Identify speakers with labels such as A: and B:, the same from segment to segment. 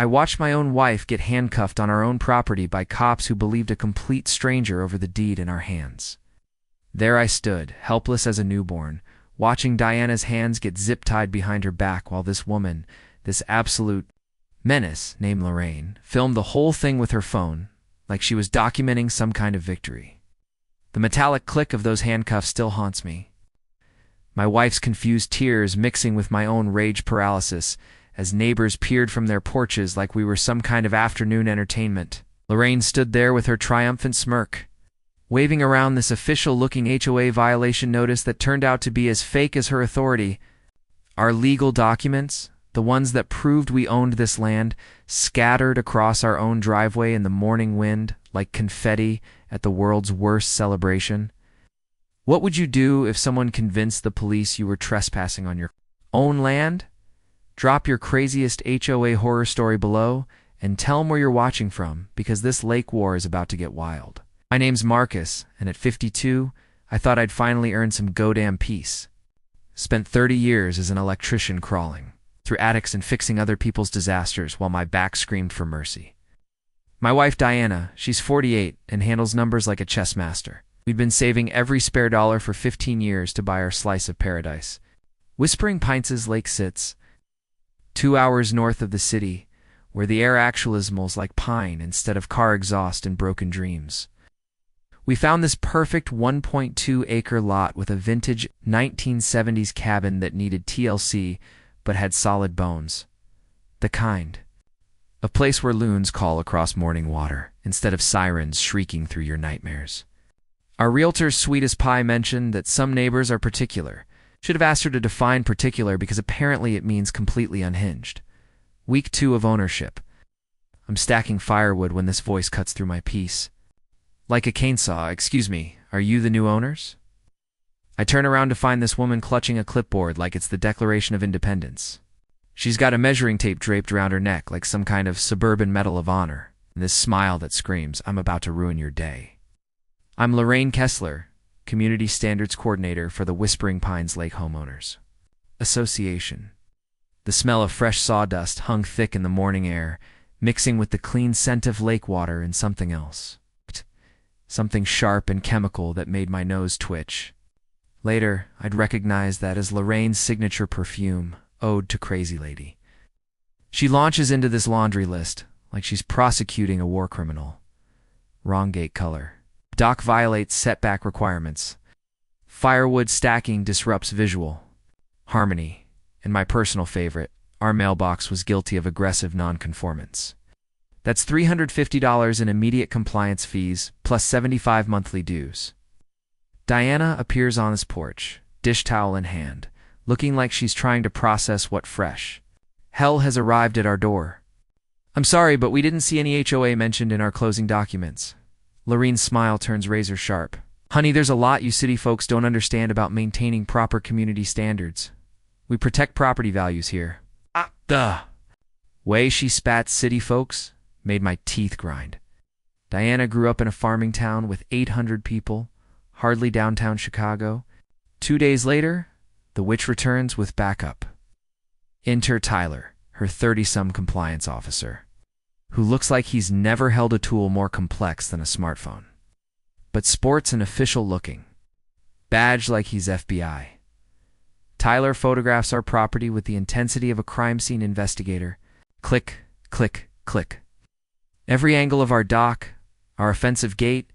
A: I watched my own wife get handcuffed on our own property by cops who believed a complete stranger over the deed in our hands. There I stood, helpless as a newborn, watching Diana's hands get zip-tied behind her back while this woman, this absolute menace named Lorraine, filmed the whole thing with her phone, like she was documenting some kind of victory. The metallic click of those handcuffs still haunts me. My wife's confused tears mixing with my own rage paralysis as neighbors peered from their porches like we were some kind of afternoon entertainment. Lorraine stood there with her triumphant smirk, waving around this official-looking HOA violation notice that turned out to be as fake as her authority. Our legal documents, the ones that proved we owned this land, scattered across our own driveway in the morning wind like confetti at the world's worst celebration. What would you do if someone convinced the police you were trespassing on your own land? Drop your craziest HOA horror story below and tell them where you're watching from, because this lake war is about to get wild. My name's Marcus, and at 52, I thought I'd finally earned some goddamn peace. Spent 30 years as an electrician crawling through attics and fixing other people's disasters while my back screamed for mercy. My wife Diana, she's 48 and handles numbers like a chess master. We'd been saving every spare dollar for 15 years to buy our slice of paradise. Whispering Pines' lake sits 2 hours north of the city, where the air actually smells like pine instead of car exhaust and broken dreams. We found this perfect 1.2-acre lot with a vintage 1970s cabin that needed TLC but had solid bones. The kind. A place where loons call across morning water instead of sirens shrieking through your nightmares. Our realtor's sweet as pie mentioned that some neighbors are particular. Should have asked her to define particular because apparently it means completely unhinged. Week 2 of ownership. I'm stacking firewood when this voice cuts through my piece. Like a cane saw, excuse me, are you the new owners? I turn around to find this woman clutching a clipboard like it's the Declaration of Independence. She's got a measuring tape draped around her neck like some kind of suburban Medal of Honor, and this smile that screams, I'm about to ruin your day. I'm Lorraine Kessler, Community Standards Coordinator for the Whispering Pines Lake Homeowners Association. The smell of fresh sawdust hung thick in the morning air, mixing with the clean scent of lake water and something else. Something sharp and chemical that made my nose twitch. Later, I'd recognize that as Lorraine's signature perfume, Ode to Crazy Lady. She launches into this laundry list like she's prosecuting a war criminal. Wrong gate color. Dock violates setback requirements. Firewood stacking disrupts visual. Harmony. And my personal favorite, our mailbox was guilty of aggressive nonconformance. That's $350 in immediate compliance fees, plus 75 monthly dues. Diana appears on his porch, dish towel in hand, looking like she's trying to process what fresh hell has arrived at our door. I'm sorry, but we didn't see any HOA mentioned in our closing documents. Lorraine's smile turns razor sharp. Honey, there's a lot you city folks don't understand about maintaining proper community standards. We protect property values here. The way she spat city folks made my teeth grind. Diana grew up in a farming town with 800 people, hardly downtown Chicago. 2 days later, the witch returns with backup. Enter Tyler, her 30-some compliance officer, who looks like he's never held a tool more complex than a smartphone, but sports an official looking badge like he's FBI. Tyler photographs our property with the intensity of a crime scene investigator. Click, click, click. Every angle of our dock, our offensive gate,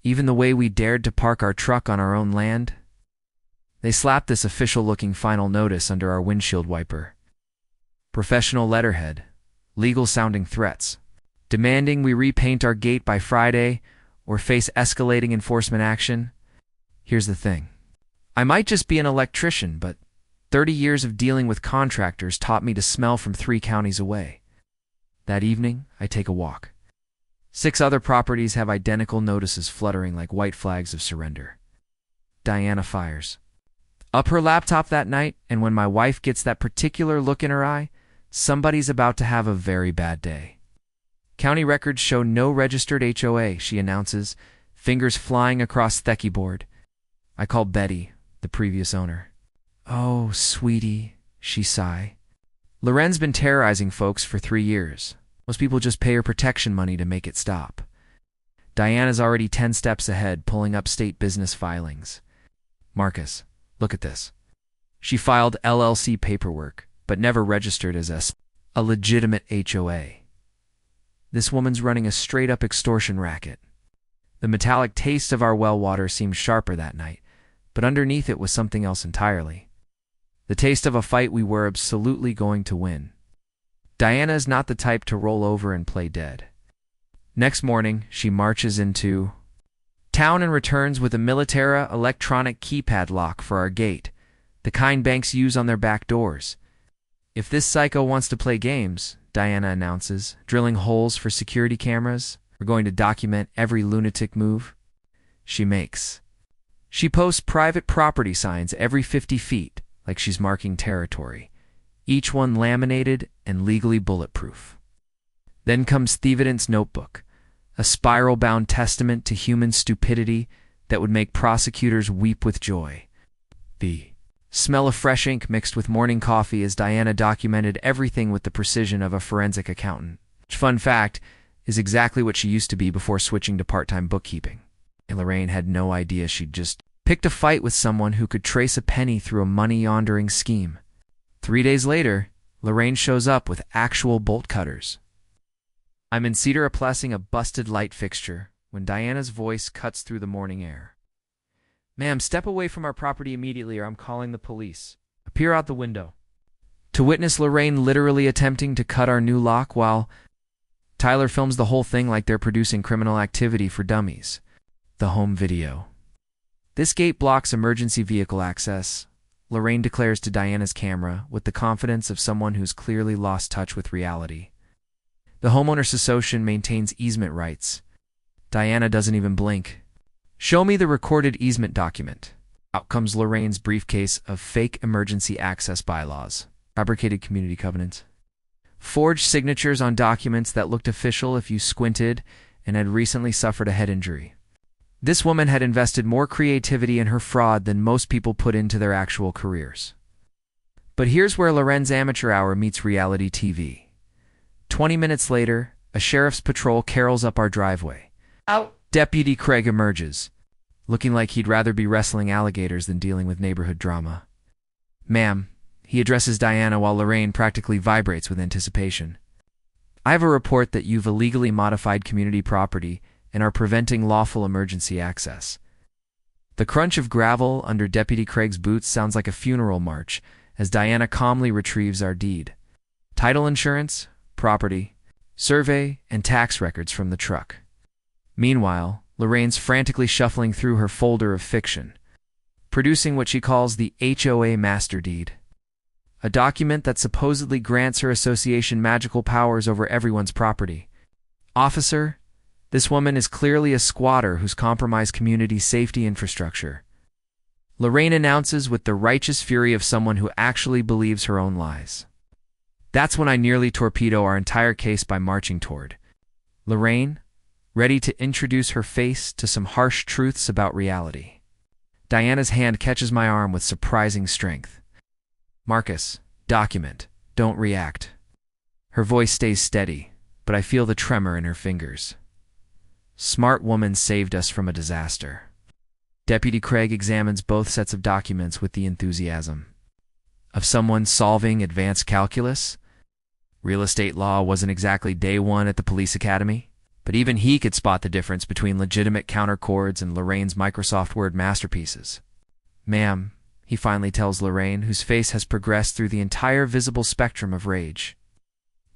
A: even the way we dared to park our truck on our own land. They slapped this official-looking final notice under our windshield wiper. Professional letterhead, legal-sounding threats, demanding we repaint our gate by Friday or face escalating enforcement action. Here's the thing. I might just be an electrician, but 30 years of dealing with contractors taught me to smell from 3 counties away. That evening, I take a walk. 6 other properties have identical notices fluttering like white flags of surrender. Diana fires up her laptop that night, and when my wife gets that particular look in her eye, somebody's about to have a very bad day. County records show no registered HOA, she announces, fingers flying across the keyboard. I call Betty, the previous owner. Oh, sweetie, she sigh. Loren's been terrorizing folks for 3 years. Most people just pay her protection money to make it stop. Diana's already 10 steps ahead, pulling up state business filings. Marcus, look at this. She filed LLC paperwork, but never registered as a legitimate HOA. This woman's running a straight-up extortion racket. The metallic taste of our well water seemed sharper that night, but underneath it was something else entirely. The taste of a fight we were absolutely going to win. Diana is not the type to roll over and play dead. Next morning, she marches into town and returns with a Militera electronic keypad lock for our gate, the kind banks use on their back doors. If this psycho wants to play games, Diana announces, drilling holes for security cameras, we're going to document every lunatic move she makes. She posts private property signs every 50 feet, like she's marking territory, each one laminated and legally bulletproof. Then comes Thievedent's notebook, a spiral-bound testament to human stupidity that would make prosecutors weep with joy. The smell of fresh ink mixed with morning coffee as Diana documented everything with the precision of a forensic accountant. Which, fun fact, is exactly what she used to be before switching to part-time bookkeeping. And Lorraine had no idea she'd just picked a fight with someone who could trace a penny through a money-laundering scheme. 3 days later, Lorraine shows up with actual bolt cutters. I'm in Cedar replacing a busted light fixture when Diana's voice cuts through the morning air. Ma'am, step away from our property immediately or I'm calling the police. Appear out the window. To witness Lorraine literally attempting to cut our new lock while Tyler films the whole thing like they're producing Criminal Activity for Dummies. The home video. This gate blocks emergency vehicle access, Lorraine declares to Diana's camera with the confidence of someone who's clearly lost touch with reality. The homeowner's association maintains easement rights. Diana doesn't even blink. Show me the recorded easement document. Out comes Lorraine's briefcase of fake emergency access bylaws, fabricated community covenants, forged signatures on documents that looked official if you squinted and had recently suffered a head injury. This woman had invested more creativity in her fraud than most people put into their actual careers. But here's where Lorraine's amateur hour meets reality TV. 20 minutes later, a sheriff's patrol carols up our driveway. Out! Deputy Craig emerges, looking like he'd rather be wrestling alligators than dealing with neighborhood drama. Ma'am, he addresses Diana while Lorraine practically vibrates with anticipation. I have a report that you've illegally modified community property and are preventing lawful emergency access. The crunch of gravel under Deputy Craig's boots sounds like a funeral march as Diana calmly retrieves our deed. Title insurance, property, survey, and tax records from the truck. Meanwhile, Lorraine's frantically shuffling through her folder of fiction, producing what she calls the HOA master deed, a document that supposedly grants her association magical powers over everyone's property. Officer, this woman is clearly a squatter who's compromised community safety infrastructure. Lorraine announces with the righteous fury of someone who actually believes her own lies. That's when I nearly torpedo our entire case by marching toward Lorraine, ready to introduce her face to some harsh truths about reality. Diana's hand catches my arm with surprising strength. Marcus, document, don't react. Her voice stays steady, but I feel the tremor in her fingers. Smart woman saved us from a disaster. Deputy Craig examines both sets of documents with the enthusiasm of someone solving advanced calculus. Real estate law wasn't exactly day one at the police academy, but even he could spot the difference between legitimate counterchords and Lorraine's Microsoft Word masterpieces. Ma'am, he finally tells Lorraine, whose face has progressed through the entire visible spectrum of rage.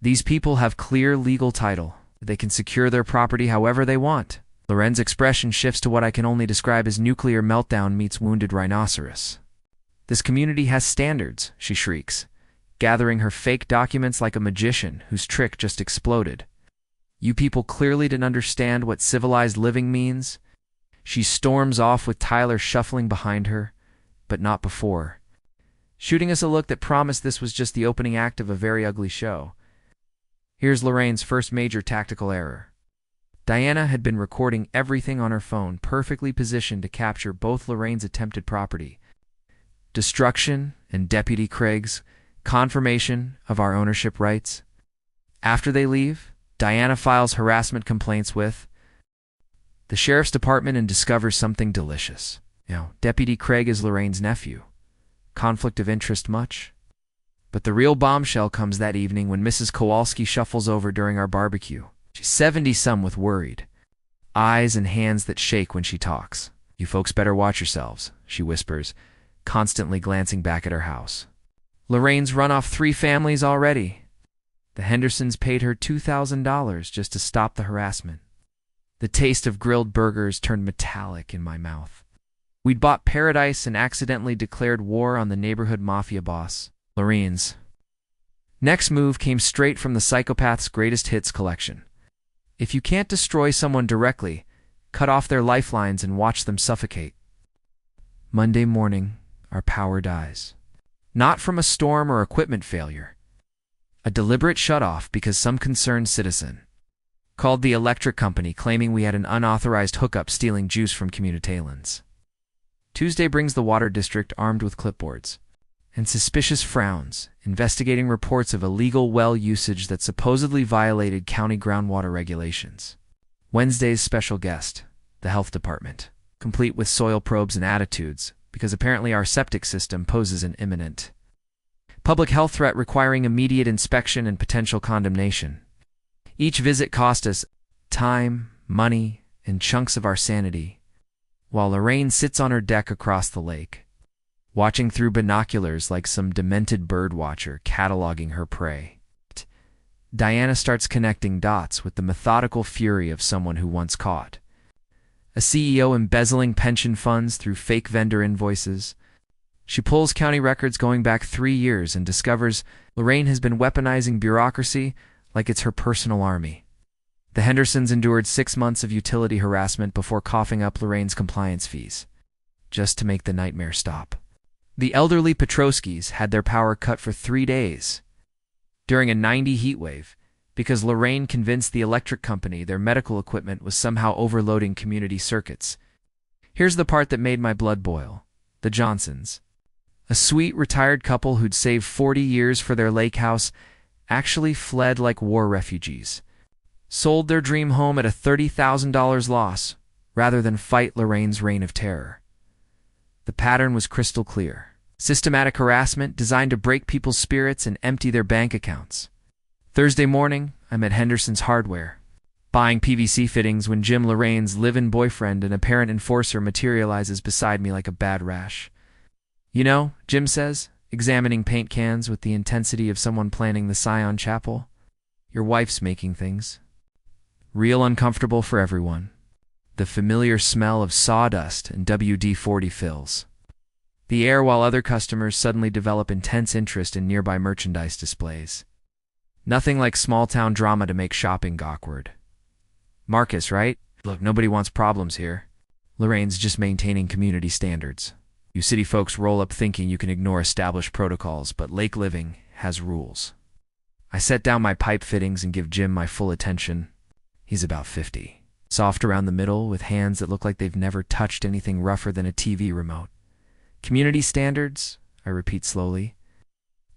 A: These people have clear legal title. They can secure their property however they want. Lorraine's expression shifts to what I can only describe as nuclear meltdown meets wounded rhinoceros. This community has standards, she shrieks, gathering her fake documents like a magician whose trick just exploded. You people clearly didn't understand what civilized living means. She storms off with Tyler shuffling behind her, but not before, shooting us a look that promised this was just the opening act of a very ugly show. Here's Lorraine's first major tactical error. Diana had been recording everything on her phone, perfectly positioned to capture both Lorraine's attempted property destruction and Deputy Craig's confirmation of our ownership rights. After they leave, Diana files harassment complaints with the sheriff's department and discovers something delicious. Deputy Craig is Lorraine's nephew. Conflict of interest much? But the real bombshell comes that evening when Mrs. Kowalski shuffles over during our barbecue. She's 70-some with worried eyes and hands that shake when she talks. "You folks better watch yourselves," she whispers, constantly glancing back at her house. "Lorraine's run off 3 families already. The Hendersons paid her $2,000 just to stop the harassment." The taste of grilled burgers turned metallic in my mouth. We'd bought paradise and accidentally declared war on the neighborhood mafia boss, Lorraine's. Next move came straight from the Psychopath's Greatest Hits collection. If you can't destroy someone directly, cut off their lifelines and watch them suffocate. Monday morning, our power dies. Not from a storm or equipment failure. A deliberate shutoff because some concerned citizen called the electric company claiming we had an unauthorized hookup stealing juice from communitalins. Tuesday brings the water district armed with clipboards and suspicious frowns, investigating reports of illegal well usage that supposedly violated county groundwater regulations. Wednesday's special guest, the health department, complete with soil probes and attitudes, because apparently our septic system poses an imminent public health threat requiring immediate inspection and potential condemnation. Each visit cost us time, money, and chunks of our sanity, while Lorraine sits on her deck across the lake, watching through binoculars like some demented bird watcher cataloging her prey. Diana starts connecting dots with the methodical fury of someone who once caught a CEO embezzling pension funds through fake vendor invoices. She pulls county records going back 3 years and discovers Lorraine has been weaponizing bureaucracy like it's her personal army. The Hendersons endured 6 months of utility harassment before coughing up Lorraine's compliance fees, just to make the nightmare stop. The elderly Petroskis had their power cut for 3 days during a 90 heat wave because Lorraine convinced the electric company their medical equipment was somehow overloading community circuits. Here's the part that made my blood boil. The Johnsons, a sweet retired couple who'd saved 40 years for their lake house, actually fled like war refugees, sold their dream home at a $30,000 loss rather than fight Lorraine's reign of terror. The pattern was crystal clear. Systematic harassment designed to break people's spirits and empty their bank accounts. Thursday morning, I'm at Henderson's Hardware, buying PVC fittings when Jim, Lorraine's live-in boyfriend and apparent enforcer, materializes beside me like a bad rash. "You know," Jim says, examining paint cans with the intensity of someone planning the Scion Chapel, "your wife's making things real uncomfortable for everyone." The familiar smell of sawdust and WD-40 fills the air while other customers suddenly develop intense interest in nearby merchandise displays. Nothing like small-town drama to make shopping awkward. Marcus, right? "Look, nobody wants problems here. Lorraine's just maintaining community standards. You city folks roll up thinking you can ignore established protocols, but lake living has rules." I set down my pipe fittings and give Jim my full attention. He's about 50. Soft around the middle, with hands that look like they've never touched anything rougher than a TV remote. "Community standards?" I repeat slowly.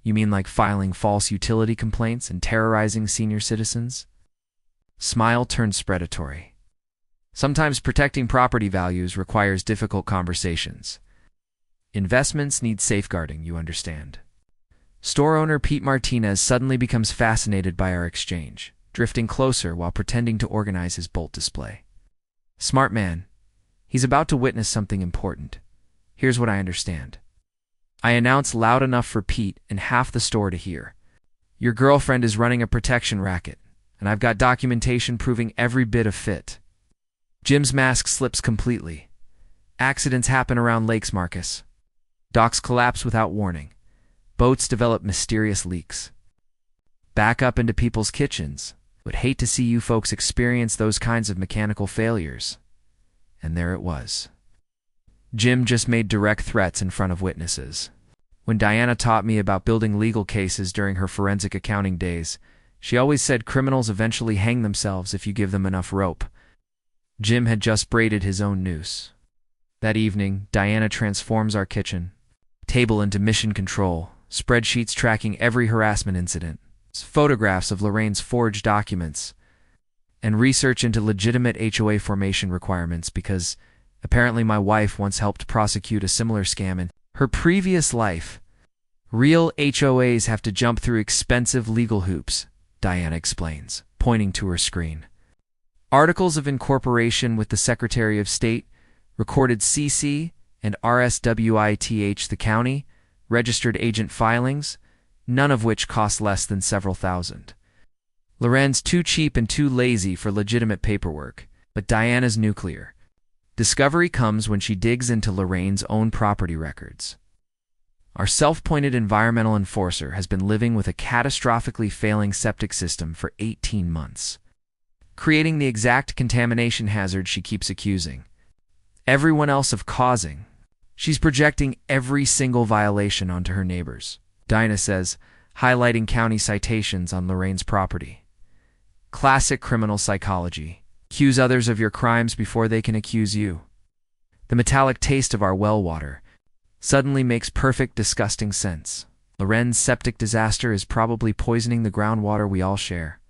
A: "You mean like filing false utility complaints and terrorizing senior citizens?" Smile turns predatory. Sometimes protecting property values requires difficult conversations. Investments need safeguarding, you understand. Store owner Pete Martinez suddenly becomes fascinated by our exchange, drifting closer while pretending to organize his bolt display. Smart man. He's about to witness something important. Here's what I understand. I announce loud enough for Pete and half the store to hear. "Your girlfriend is running a protection racket, and I've got documentation proving every bit of fit." Jim's mask slips completely. Accidents happen around lakes, Marcus. Docks collapse without warning. Boats develop mysterious leaks. Back up into people's kitchens. Would hate to see you folks experience those kinds of mechanical failures. And there it was. Jim just made direct threats in front of witnesses. When Diana taught me about building legal cases during her forensic accounting days, she always said criminals eventually hang themselves if you give them enough rope. Jim had just braided his own noose. That evening, Diana transforms our kitchen table into mission control, spreadsheets tracking every harassment incident, photographs of Lorraine's forged documents, and research into legitimate HOA formation requirements because apparently my wife once helped prosecute a similar scam in her previous life. Real HOAs have to jump through expensive legal hoops, Diana explains, pointing to her screen. Articles of incorporation with the Secretary of State, recorded CC, and RSWITH the county, registered agent filings, none of which cost less than several thousand. Lorraine's too cheap and too lazy for legitimate paperwork, but Diana's nuclear. Discovery comes when she digs into Lorraine's own property records. Our self-appointed environmental enforcer has been living with a catastrophically failing septic system for 18 months, creating the exact contamination hazard she keeps accusing everyone else of causing. She's projecting every single violation onto her neighbors, Diana says, highlighting county citations on Lorraine's property. Classic criminal psychology. Accuse others of your crimes before they can accuse you. The metallic taste of our well water suddenly makes perfect, disgusting sense. Lorraine's septic disaster is probably poisoning the groundwater we all share.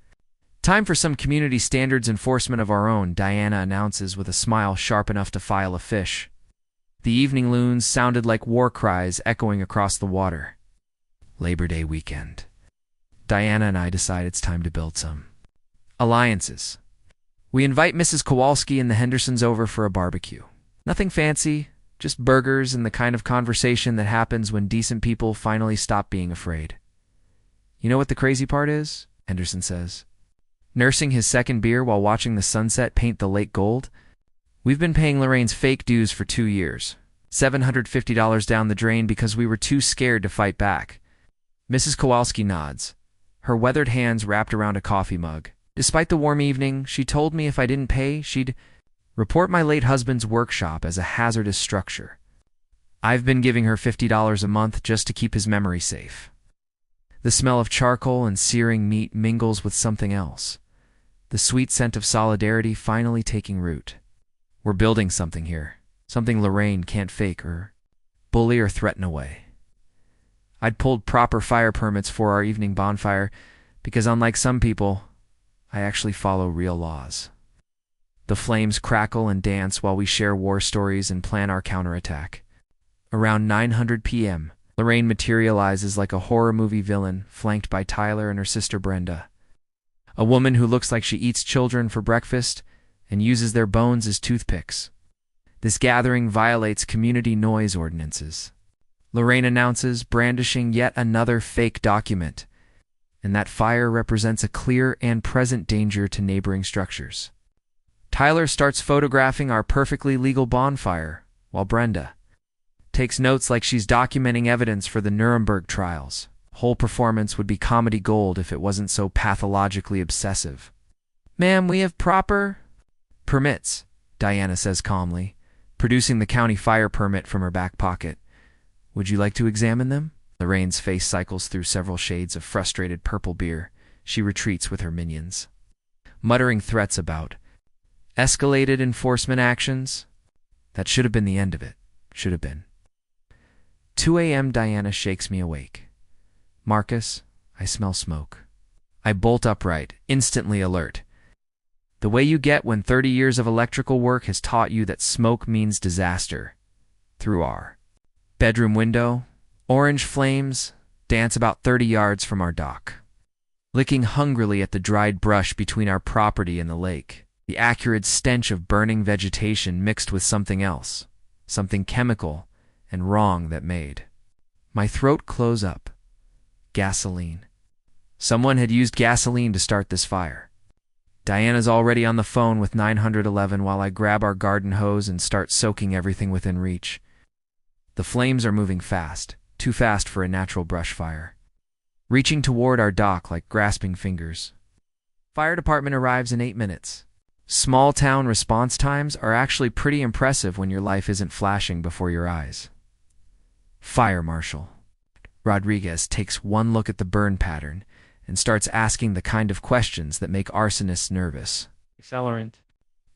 A: Time for some community standards enforcement of our own, Diana announces with a smile sharp enough to file a fish. The evening loons sounded like war cries echoing across the water. Labor Day weekend. Diana and I decide it's time to build some alliances. We invite Mrs. Kowalski and the Hendersons over for a barbecue. Nothing fancy, just burgers and the kind of conversation that happens when decent people finally stop being afraid. You know what the crazy part is? Henderson says, nursing his second beer while watching the sunset paint the lake gold. We've been paying Lorraine's fake dues for 2 years, $750 down the drain because we were too scared to fight back. Mrs. Kowalski nods, her weathered hands wrapped around a coffee mug. Despite the warm evening, she told me if I didn't pay, she'd report my late husband's workshop as a hazardous structure. I've been giving her $50 a month just to keep his memory safe. The smell of charcoal and searing meat mingles with something else, the sweet scent of solidarity finally taking root. We're building something here, something Lorraine can't fake or bully or threaten away. I'd pulled proper fire permits for our evening bonfire because, unlike some people, I actually follow real laws. The flames crackle and dance while we share war stories and plan our counterattack. Around 9:00 p.m., Lorraine materializes like a horror movie villain, flanked by Tyler and her sister Brenda, a woman who looks like she eats children for breakfast and uses their bones as toothpicks. This gathering violates community noise ordinances. Lorraine announces, brandishing yet another fake document, and that fire represents a clear and present danger to neighboring structures. Tyler starts photographing our perfectly legal bonfire, while Brenda takes notes like she's documenting evidence for the Nuremberg trials. Whole performance would be comedy gold if it wasn't so pathologically obsessive. Ma'am, we have proper permits, Diana says calmly, producing the county fire permit from her back pocket. Would you like to examine them? Lorraine's face cycles through several shades of frustrated purple beer. She retreats with her minions, muttering threats about escalated enforcement actions. That should have been the end of it. Should have been. 2 a.m. Diana shakes me awake. Marcus, I smell smoke. I bolt upright, instantly alert. The way you get when 30 years of electrical work has taught you that smoke means disaster. Through our bedroom window, orange flames dance about 30 yards from our dock, licking hungrily at the dried brush between our property and the lake. The acrid stench of burning vegetation mixed with something else, something chemical and wrong that made my throat close up. Gasoline. Someone had used gasoline to start this fire. Diana's already on the phone with 911 while I grab our garden hose and start soaking everything within reach. The flames are moving fast, too fast for a natural brush fire, reaching toward our dock like grasping fingers. Fire department arrives in 8 minutes. Small town response times are actually pretty impressive when your life isn't flashing before your eyes. Fire Marshal Rodriguez takes one look at the burn pattern and starts asking the kind of questions that make arsonists nervous.
B: Accelerant.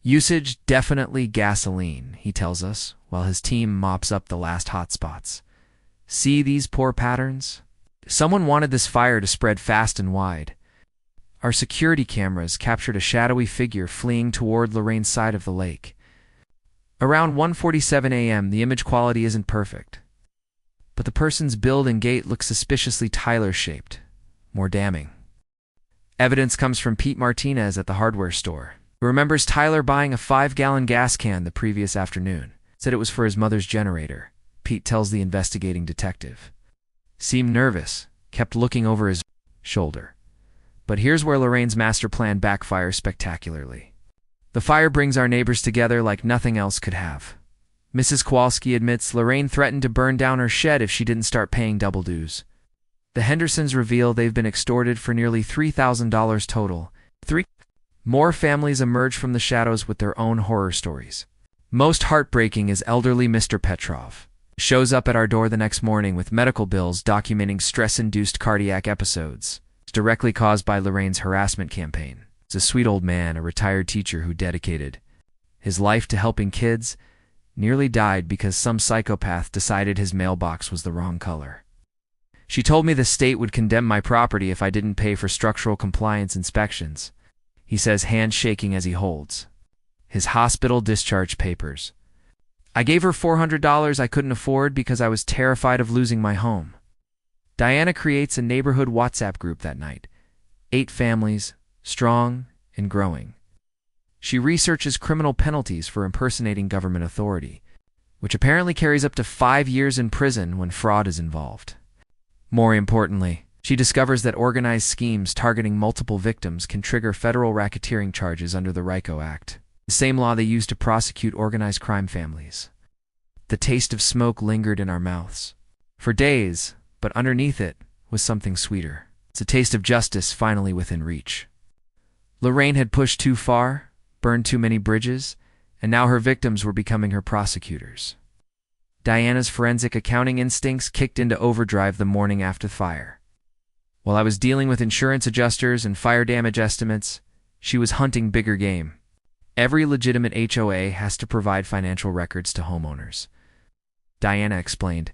A: Usage definitely gasoline, he tells us, while his team mops up the last hot spots. See these poor patterns? Someone wanted this fire to spread fast and wide. Our security cameras captured a shadowy figure fleeing toward Lorraine's side of the lake. Around 1:47 a.m., the image quality isn't perfect, but the person's build and gait look suspiciously Tyler-shaped, more damning. Evidence comes from Pete Martinez at the hardware store, who remembers Tyler buying a 5-gallon gas can the previous afternoon. Said it was for his mother's generator. Pete tells the investigating detective. Seemed nervous, kept looking over his shoulder. But here's where Lorraine's master plan backfires spectacularly. The fire brings our neighbors together like nothing else could have. Mrs. Kowalski admits Lorraine threatened to burn down her shed if she didn't start paying double dues. The Hendersons reveal they've been extorted for nearly $3,000 total. More families emerge from the shadows with their own horror stories. Most heartbreaking is elderly Mr. Petrov. Shows up at our door the next morning with medical bills documenting stress-induced cardiac episodes, directly caused by Lorraine's harassment campaign. It's a sweet old man, a retired teacher who dedicated his life to helping kids, nearly died because some psychopath decided his mailbox was the wrong color. She told me the state would condemn my property if I didn't pay for structural compliance inspections, he says, hand shaking as he holds his hospital discharge papers. I gave her $400 I couldn't afford because I was terrified of losing my home. Diana creates a neighborhood WhatsApp group that night. 8 families, strong and growing. She researches criminal penalties for impersonating government authority, which apparently carries up to 5 years in prison when fraud is involved. More importantly, she discovers that organized schemes targeting multiple victims can trigger federal racketeering charges under the RICO Act, the same law they use to prosecute organized crime families. The taste of smoke lingered in our mouths for days, but underneath it was something sweeter. It's a taste of justice finally within reach. Lorraine had pushed too far, burned too many bridges, and now her victims were becoming her prosecutors. Diana's forensic accounting instincts kicked into overdrive the morning after the fire. While I was dealing with insurance adjusters and fire damage estimates, she was hunting bigger game. Every legitimate HOA has to provide financial records to homeowners, Diana explained,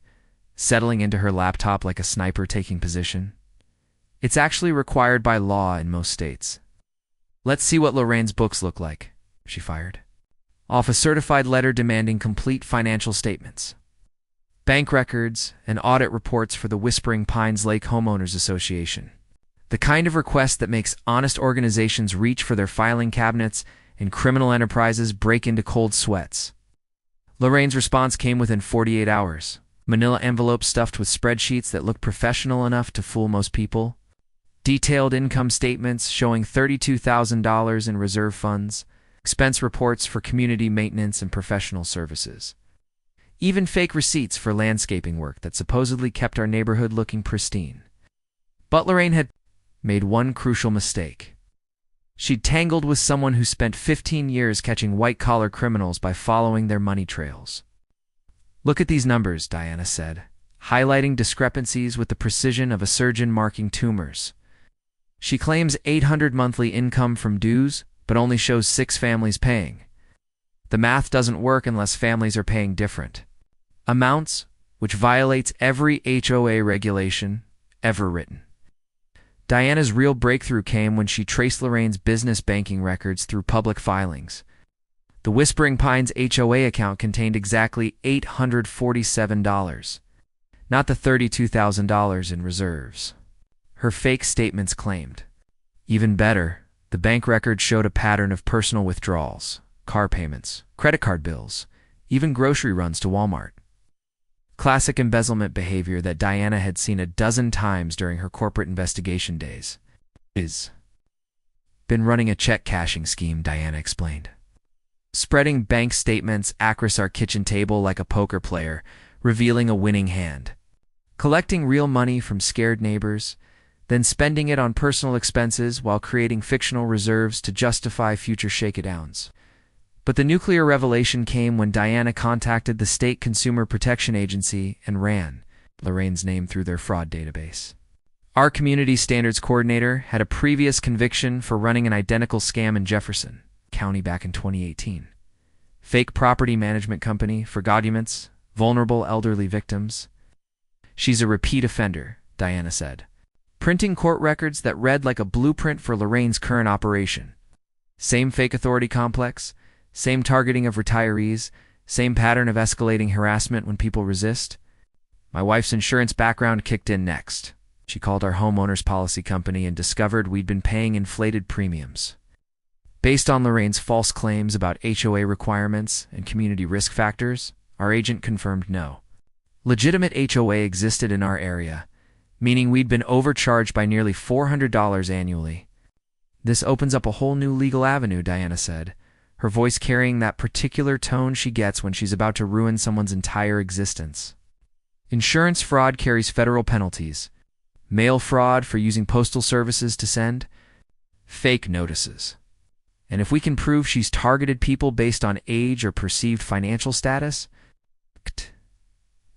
A: settling into her laptop like a sniper taking position. It's actually required by law in most states. Let's see what Lorraine's books look like, she fired off a certified letter demanding complete financial statements, bank records, and audit reports for the Whispering Pines Lake Homeowners Association. The kind of request that makes honest organizations reach for their filing cabinets and criminal enterprises break into cold sweats. Lorraine's response came within 48 hours. Manila envelopes stuffed with spreadsheets that looked professional enough to fool most people. Detailed income statements showing $32,000 in reserve funds. Expense reports for community maintenance and professional services. Even fake receipts for landscaping work that supposedly kept our neighborhood looking pristine. But Lorraine had made one crucial mistake. She'd tangled with someone who spent 15 years catching white-collar criminals by following their money trails. Look at these numbers, Diana said, highlighting discrepancies with the precision of a surgeon marking tumors. She claims $800 monthly income from dues, but only shows 6 families paying. The math doesn't work unless families are paying different amounts, which violates every HOA regulation ever written. Diana's real breakthrough came when she traced Lorraine's business banking records through public filings. The Whispering Pines HOA account contained exactly $847, not the $32,000 in reserves her fake statements claimed. Even better, the bank records showed a pattern of personal withdrawals, car payments, credit card bills, even grocery runs to Walmart. Classic embezzlement behavior that Diana had seen a dozen times during her corporate investigation days. Been running a check cashing scheme, Diana explained. Spreading bank statements across our kitchen table like a poker player, revealing a winning hand. Collecting real money from scared neighbors, then spending it on personal expenses while creating fictional reserves to justify future shakedowns. But the nuclear revelation came when Diana contacted the State Consumer Protection Agency and ran Lorraine's name through their fraud database. Our community standards coordinator had a previous conviction for running an identical scam in Jefferson County back in 2018. Fake property management company for documents, vulnerable elderly victims. She's a repeat offender, Diana said, printing court records that read like a blueprint for Lorraine's current operation. Same fake authority complex, same targeting of retirees, same pattern of escalating harassment when people resist. My wife's insurance background kicked in next. She called our homeowner's policy company and discovered we'd been paying inflated premiums. Based on Lorraine's false claims about HOA requirements and community risk factors, our agent confirmed no legitimate HOA existed in our area, meaning we'd been overcharged by nearly $400 annually. This opens up a whole new legal avenue, Diana said, her voice carrying that particular tone she gets when she's about to ruin someone's entire existence. Insurance fraud carries federal penalties. Mail fraud for using postal services to send fake notices. And if we can prove she's targeted people based on age or perceived financial status,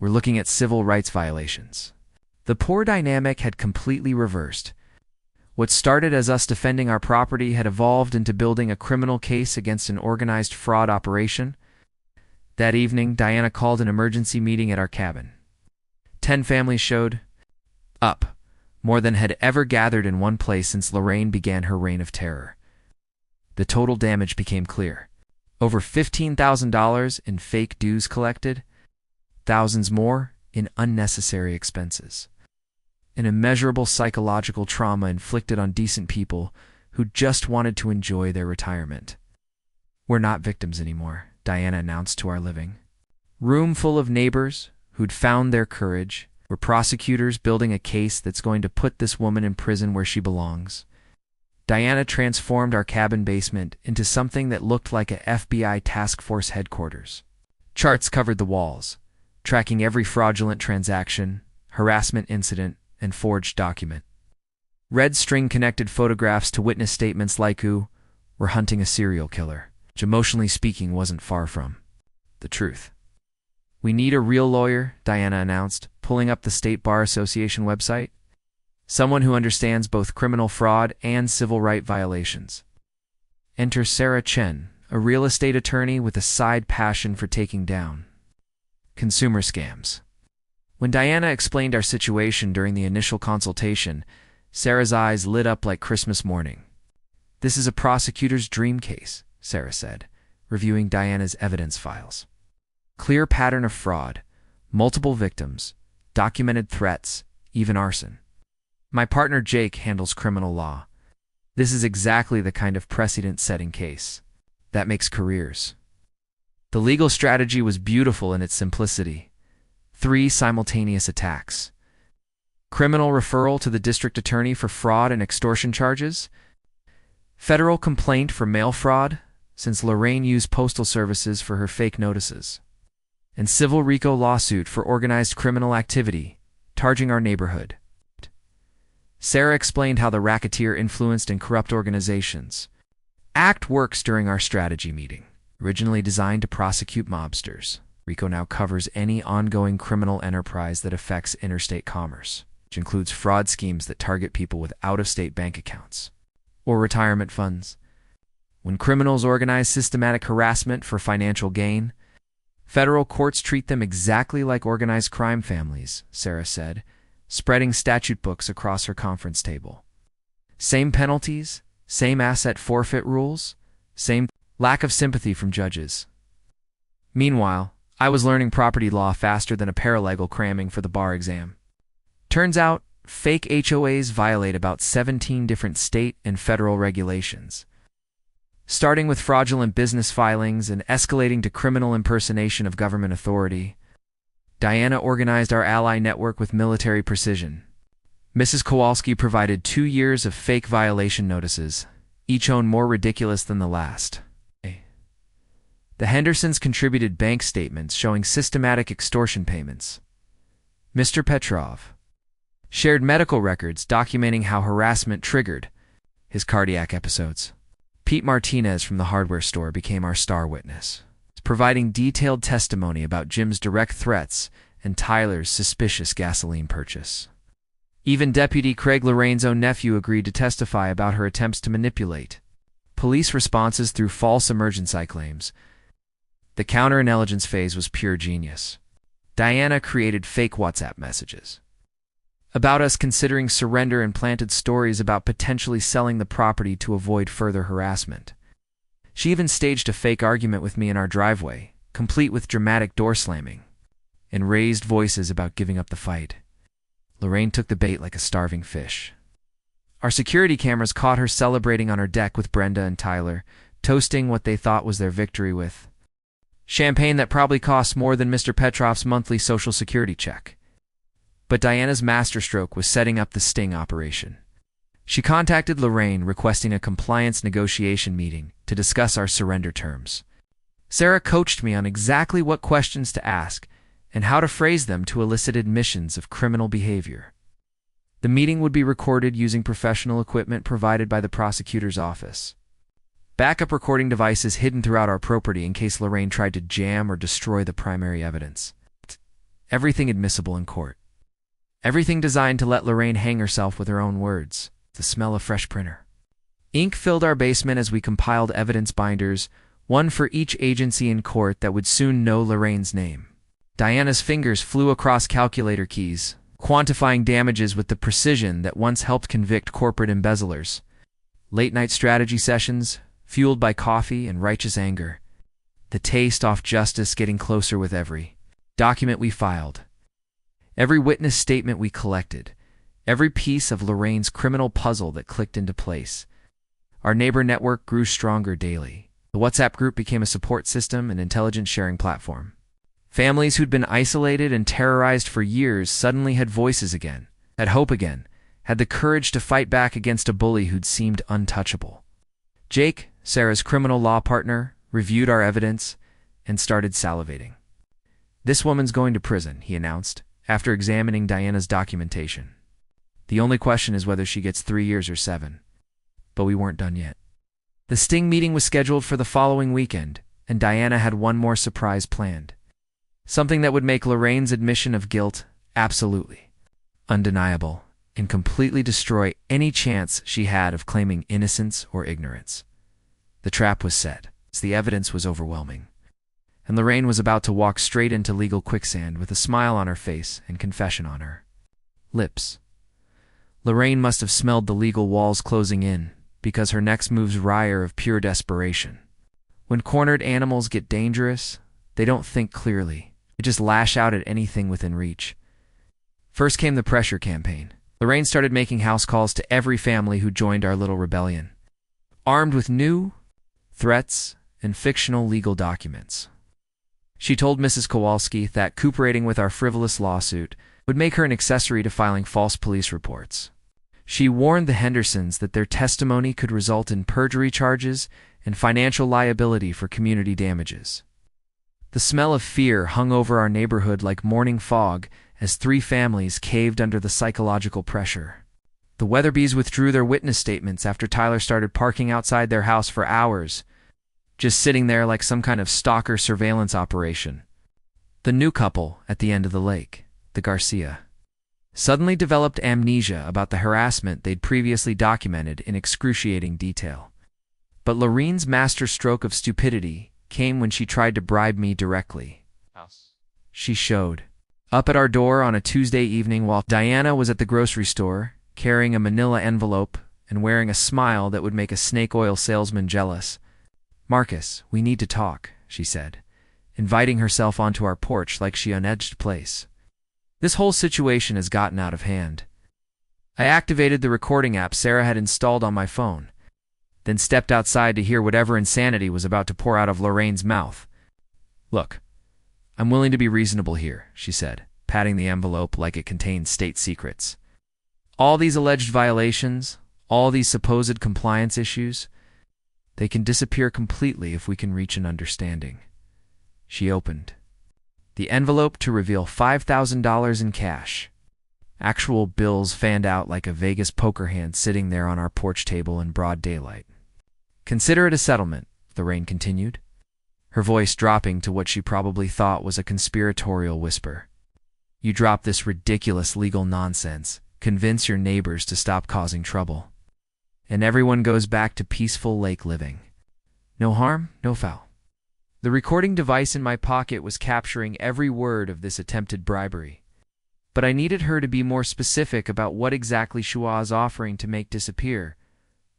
A: we're looking at civil rights violations. The poor dynamic had completely reversed. What started as us defending our property had evolved into building a criminal case against an organized fraud operation. That evening, Diana called an emergency meeting at our cabin. 10 families showed up, more than had ever gathered in one place since Lorraine began her reign of terror. The total damage became clear. Over $15,000 in fake dues collected, thousands more in unnecessary expenses. An immeasurable psychological trauma inflicted on decent people who just wanted to enjoy their retirement. We're not victims anymore, Diana announced to our living room full of neighbors who'd found their courage. We're prosecutors building a case that's going to put this woman in prison where she belongs. Diana transformed our cabin basement into something that looked like a FBI task force headquarters. Charts covered the walls, tracking every fraudulent transaction, harassment incident, and forged document. Red string-connected photographs to witness statements like we're hunting a serial killer, which emotionally speaking wasn't far from the truth. We need a real lawyer, Diana announced, pulling up the State Bar Association website. Someone who understands both criminal fraud and civil rights violations. Enter Sarah Chen, a real estate attorney with a side passion for taking down consumer scams. When Diana explained our situation during the initial consultation, Sarah's eyes lit up like Christmas morning. This is a prosecutor's dream case, Sarah said, reviewing Diana's evidence files. Clear pattern of fraud, multiple victims, documented threats, even arson. My partner Jake handles criminal law. This is exactly the kind of precedent-setting case that makes careers. The legal strategy was beautiful in its simplicity. 3 simultaneous attacks. Criminal referral to the district attorney for fraud and extortion charges. Federal complaint for mail fraud, since Lorraine used postal services for her fake notices. And civil RICO lawsuit for organized criminal activity, targeting our neighborhood. Sarah explained how the racketeer influenced and corrupt organizations. ACT works during our strategy meeting. Originally designed to prosecute mobsters, RICO now covers any ongoing criminal enterprise that affects interstate commerce, which includes fraud schemes that target people with out-of-state bank accounts or retirement funds. When criminals organize systematic harassment for financial gain, federal courts treat them exactly like organized crime families, Sarah said, spreading statute books across her conference table. Same penalties, same asset forfeit rules, same lack of sympathy from judges. Meanwhile, I was learning property law faster than a paralegal cramming for the bar exam. Turns out, fake HOAs violate about 17 different state and federal regulations. Starting with fraudulent business filings and escalating to criminal impersonation of government authority, Diana organized our ally network with military precision. Mrs. Kowalski provided 2 years of fake violation notices, each one more ridiculous than the last. The Hendersons contributed bank statements showing systematic extortion payments. Mr. Petrov shared medical records documenting how harassment triggered his cardiac episodes. Pete Martinez from the hardware store became our star witness, providing detailed testimony about Jim's direct threats and Tyler's suspicious gasoline purchase. Even Deputy Craig Lorraine's own nephew agreed to testify about her attempts to manipulate police responses through false emergency claims. The counterintelligence phase was pure genius. Diana created fake WhatsApp messages, about us considering surrender and planted stories about potentially selling the property to avoid further harassment. She even staged a fake argument with me in our driveway, complete with dramatic door slamming and raised voices about giving up the fight. Lorraine took the bait like a starving fish. Our security cameras caught her celebrating on her deck with Brenda and Tyler, toasting what they thought was their victory with champagne that probably cost more than Mr. Petrov's monthly Social Security check. But Diana's masterstroke was setting up the sting operation. She contacted Lorraine requesting a compliance negotiation meeting to discuss our surrender terms. Sarah coached me on exactly what questions to ask and how to phrase them to elicit admissions of criminal behavior. The meeting would be recorded using professional equipment provided by the prosecutor's office. Backup recording devices hidden throughout our property in case Lorraine tried to jam or destroy the primary evidence. Everything admissible in court. Everything designed to let Lorraine hang herself with her own words. The smell of fresh printer ink filled our basement as we compiled evidence binders, one for each agency in court that would soon know Lorraine's name. Diana's fingers flew across calculator keys, quantifying damages with the precision that once helped convict corporate embezzlers. Late-night strategy sessions, fueled by coffee and righteous anger. The taste of justice getting closer with every document we filed. Every witness statement we collected. Every piece of Lorraine's criminal puzzle that clicked into place. Our neighbor network grew stronger daily. The WhatsApp group became a support system and intelligence sharing platform. Families who'd been isolated and terrorized for years suddenly had voices again, had hope again, had the courage to fight back against a bully who'd seemed untouchable. Jake, Sarah's criminal law partner, reviewed our evidence and started salivating. "This woman's going to prison," he announced, after examining Diana's documentation. "The only question is whether she gets 3 years or 7. But we weren't done yet. The sting meeting was scheduled for the following weekend, and Diana had one more surprise planned. Something that would make Lorraine's admission of guilt absolutely undeniable and completely destroy any chance she had of claiming innocence or ignorance. The trap was set, as the evidence was overwhelming, and Lorraine was about to walk straight into legal quicksand with a smile on her face and confession on her lips. Lorraine must have smelled the legal walls closing in, because her next moves were of pure desperation. When cornered animals get dangerous, they don't think clearly. They just lash out at anything within reach. First came the pressure campaign. Lorraine started making house calls to every family who joined our little rebellion, armed with new threats and fictional legal documents. She told Mrs. Kowalski that cooperating with our frivolous lawsuit would make her an accessory to filing false police reports. She warned the Hendersons that their testimony could result in perjury charges and financial liability for community damages. The smell of fear hung over our neighborhood like morning fog as 3 families caved under the psychological pressure. The Weatherbys withdrew their witness statements after Tyler started parking outside their house for hours, just sitting there like some kind of stalker surveillance operation. The new couple at the end of the lake, the Garcia, suddenly developed amnesia about the harassment they'd previously documented in excruciating detail. But Lorraine's masterstroke of stupidity came when she tried to bribe me directly. She showed up at our door on a Tuesday evening while Diana was at the grocery store, carrying a manila envelope and wearing a smile that would make a snake oil salesman jealous. "Marcus, we need to talk," she said, inviting herself onto our porch like she unedged place. "This whole situation has gotten out of hand." I activated the recording app Sarah had installed on my phone, then stepped outside to hear whatever insanity was about to pour out of Lorraine's mouth. "Look, I'm willing to be reasonable here," she said, patting the envelope like it contained state secrets. "All these alleged violations, all these supposed compliance issues, they can disappear completely if we can reach an understanding." She opened the envelope to reveal $5,000 in cash. Actual bills fanned out like a Vegas poker hand sitting there on our porch table in broad daylight. "Consider it a settlement," Lorraine continued, her voice dropping to what she probably thought was a conspiratorial whisper. "You drop this ridiculous legal nonsense, convince your neighbors to stop causing trouble, and everyone goes back to peaceful lake living. No harm, no foul." The recording device in my pocket was capturing every word of this attempted bribery. but I needed her to be more specific about what exactly HOA is offering to make disappear.